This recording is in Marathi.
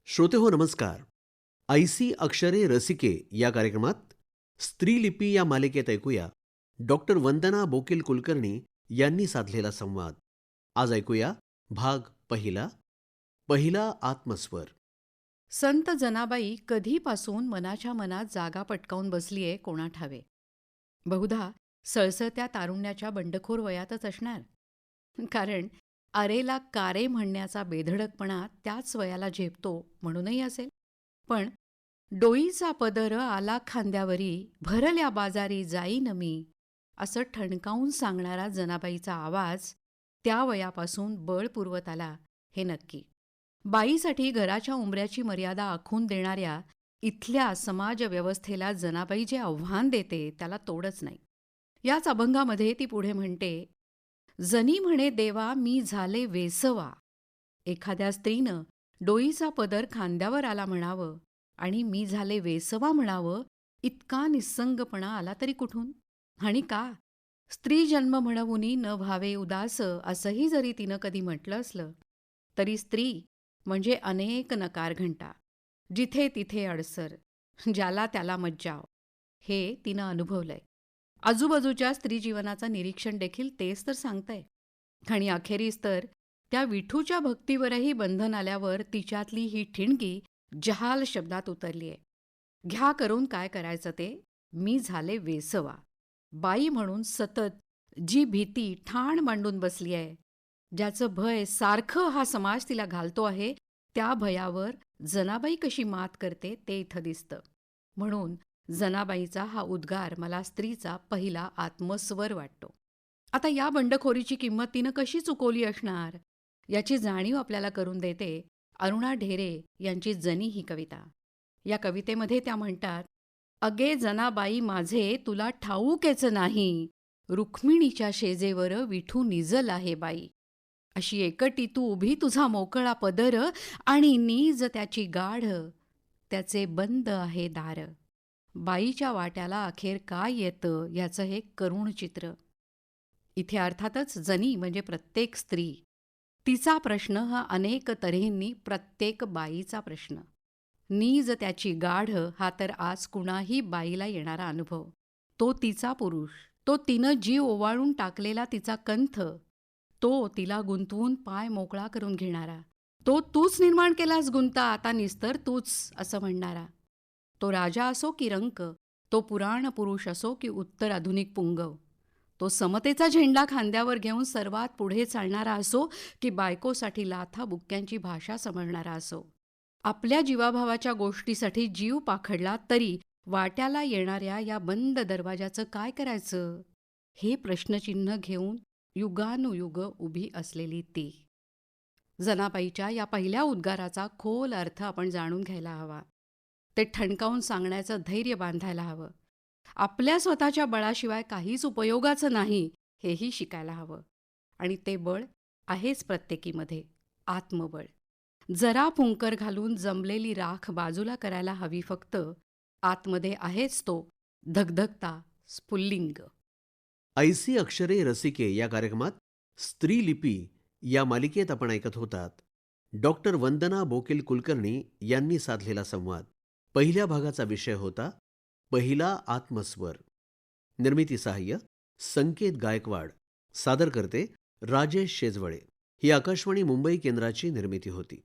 श्रोते हो नमस्कार. ऐसी अक्षरे रसिके या कार्यक्रमात स्त्रीलिपी या मालिकेत ऐकूया डॉक्टर वंदना बोकील कुलकर्णी यांनी साधलेला संवाद. आज ऐकूया भाग पहिला, पहिला आत्मस्वर. संत जनाबाई कधीपासून मनाच्या मनात जागा पटकावून बसलीये कोणा ठावे. बहुधा सळसळत्या तारुण्याच्या बंडखोर वयातच असणार. कारण अरेला कारे म्हणण्याचा बेधडकपणा त्याच वयाला झेपतो म्हणूनही असेल. पण डोईचा पदर आला खांद्यावरी, भरल्या बाजारी जाईन मी, असं ठणकावून सांगणारा जनाबाईचा आवाज त्या वयापासून बळ पुरवत आला हे नक्की. बाईसाठी घराच्या उंबऱ्याची मर्यादा आखून देणाऱ्या इथल्या समाजव्यवस्थेला जनाबाई जे आव्हान देते त्याला तोडच नाही. याच अभंगामध्ये ती पुढे म्हणते, जनी म्हणे देवा मी झाले वेसवा. एखाद्या स्त्रीनं डोईचा पदर खांद्यावर आला म्हणावं आणि मी झाले वेसवा म्हणावं, इतका निस्संगपणा आला तरी कुठून? आणि का? स्त्री जन्म म्हणवुनी न भावे उदास, असंही जरी तिनं कधी म्हटलं असलं तरी स्त्री म्हणजे अनेक नकार घंटा, जिथे तिथे अडसर, ज्याला त्याला मज्जाव, हे तिनं अनुभवलंय. आजूबाजूच्या स्त्रीजीवनाचं निरीक्षण देखील तेच तर सांगतंय. आणि अखेरीस तर त्या विठूच्या भक्तीवरही बंधन आल्यावर तिच्यातली ही ठिणगी जहाल शब्दात उतरलीये. घ्या करून काय करायचं ते, मी झाले वेसवा. बाई म्हणून सतत जी भीती ठाण मांडून बसली आहे, ज्याचं भय सारखं हा समाज तिला घालतो आहे, त्या भयावर जनाबाई कशी मात करते ते इथं दिसतं. म्हणून जनाबाईचा हा उद्गार मला स्त्रीचा पहिला आत्मस्वर वाटतो. आता या बंडखोरीची किंमत तिनं कशी चुकवली असणार, याची जाणीव आपल्याला करून देते अरुणा ढेरे यांची जनी ही कविता. या कवितेमध्ये त्या म्हणतात, अगे जनाबाई माझे तुला ठाऊकेच नाही, रुक्मिणीच्या शेजेवर विठू निजल आहे बाई. अशी एकटी तू उभी तुझा मोकळा पदर, आणि नीज त्याची गाढ, त्याचे बंद आहे दार. बाईच्या वाट्याला अखेर काय येतं याचं हे करुण चित्र. इथे अर्थातच जनी म्हणजे प्रत्येक स्त्री. तिचा प्रश्न हा अनेक तऱ्हेंनी प्रत्येक बाईचा प्रश्न. नीज त्याची गाढ हा तर आज कुणाही बाईला येणारा अनुभव. तो तिचा पुरुष, तो तिनं जीव ओवाळून टाकलेला तिचा कंथ, तो तिला गुंतवून पाय मोकळा करून घेणारा, तो तूच निर्माण केलास गुंता आता निस्तर तूच असं म्हणणारा. तो राजा असो की रंक, तो पुराण पुरुष असो की उत्तर आधुनिक पुंगव, तो समतेचा झेंडा खांद्यावर घेऊन सर्वात पुढे चालणारा असो की बायकोसाठी लाथा बुक्क्यांची भाषा समजणारा असो. आपल्या जीवाभावाच्या गोष्टीसाठी जीव पाखडला तरी वाट्याला येणाऱ्या या बंद दरवाजाचं काय करायचं, हे प्रश्नचिन्ह घेऊन युगानुयुग उभी असलेली ती. जनाबाईच्या या पहिल्या उद्गाराचा खोल अर्थ आपण जाणून घ्यायला हवा. ते ठणकावून सांगण्याचं धैर्य बांधायला हवं. आपल्या स्वतःच्या बळाशिवाय काहीच उपयोगाचं नाही हेही शिकायला हवं. आणि ते बळ आहेच प्रत्येकीमध्ये, आत्मबळ. जरा फुंकर घालून जमलेली राख बाजूला करायला हवी फक्त. आतमध्ये आहेच तो धगधगता स्फुल्लिंग. ऐसी अक्षरे रसिके या कार्यक्रमात स्त्रीलिपी या मालिकेत आपण ऐकत होतात डॉक्टर वंदना बोकील कुलकर्णी यांनी साधलेला संवाद. पहिल्या भागाचा विषय होता पहिला आत्मस्वर. निर्मिती सहाय्य संकेत गायकवाड. सादर करते राजेश शेजवळे. ही आकाशवाणी मुंबई केंद्राची निर्मिती होती.